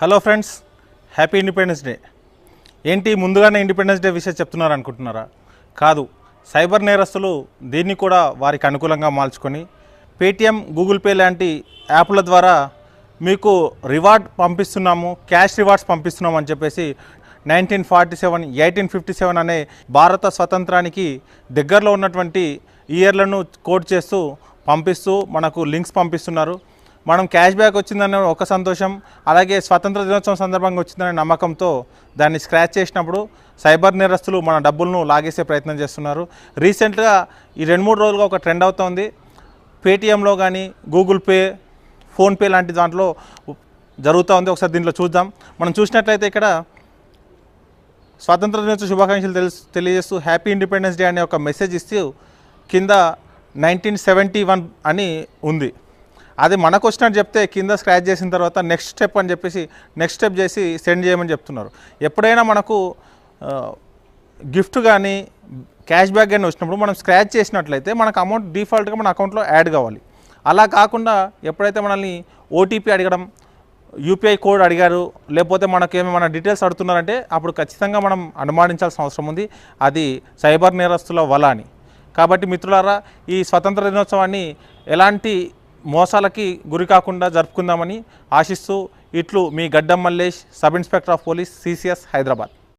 Hello friends, happy independence day. ఏంటి ముందుగానే independence day విషయం చెప్తున్నారు అనుకుంటున్నారా? కాదు, సైబర్ నేరస్తులు దీన్ని కూడా వారికి అనుకూలంగా మార్చుకొని పేటిఎం, గూగుల్ పే లాంటి యాప్ల ద్వారా మీకు రివార్డ్ పంపిస్తున్నాము, క్యాష్ రివార్డ్స్ పంపిస్తున్నాము అని చెప్పేసి 1947, 1857 అనే భారత స్వతంత్రానికి దగ్గరలో ఉన్నటువంటి ఇయర్లను కోట్ చేస్తూ పంపిస్తూ మనకు లింక్స్ పంపిస్తున్నారు. మనం క్యాష్ బ్యాక్ వచ్చిందనే ఒక సంతోషం, అలాగే స్వతంత్ర దినోత్సవం సందర్భంగా వచ్చిందనే నమ్మకంతో దాన్ని స్క్రాచ్ చేసినప్పుడు సైబర్ నేరస్తులు మన డబ్బులను లాగేసే ప్రయత్నం చేస్తున్నారు. రీసెంట్గా ఈ 2-3 రోజులుగా ఒక ట్రెండ్ అవుతోంది. పేటిఎంలో కానీ గూగుల్ పే, ఫోన్పే లాంటి దాంట్లో జరుగుతూ ఉంది. ఒకసారి దీంట్లో చూద్దాం. మనం చూసినట్లయితే ఇక్కడ స్వాతంత్ర దినోత్సవ శుభాకాంక్షలు తెలియజేస్తూ హ్యాపీ ఇండిపెండెన్స్ డే అనే ఒక మెసేజ్ ఇస్తూ కింద 1971 అని ఉంది. అది మనకు వచ్చినట్టు చెప్తే కింద స్క్రాచ్ చేసిన తర్వాత నెక్స్ట్ స్టెప్ అని చెప్పేసి నెక్స్ట్ స్టెప్ చేసి సెండ్ చేయమని చెప్తున్నారు. ఎప్పుడైనా మనకు గిఫ్ట్ కానీ క్యాష్ బ్యాక్ కానీ వచ్చినప్పుడు మనం స్క్రాచ్ చేసినట్లయితే మనకు అమౌంట్ డిఫాల్ట్గా మన అకౌంట్లో యాడ్ కావాలి. అలా కాకుండా ఎప్పుడైతే మనల్ని ఓటీపీ అడగడం, యూపీఐ కోడ్ అడిగారు, లేకపోతే మనకేమైనా డీటెయిల్స్ అడుగుతున్నారంటే అప్పుడు ఖచ్చితంగా మనం అనుమానించాల్సిన అవసరం ఉంది. అది సైబర్ నేరస్తుల వల అని. కాబట్టి మిత్రులారా, ఈ స్వతంత్ర దినోత్సవాన్ని ఎలాంటి మోసాలకి గురి కాకుండా జరుపుకుందామని ఆశిస్తూ ఇట్లు మీ గడ్డం Mallesh, sub inspector of police, CCS, Hyderabad.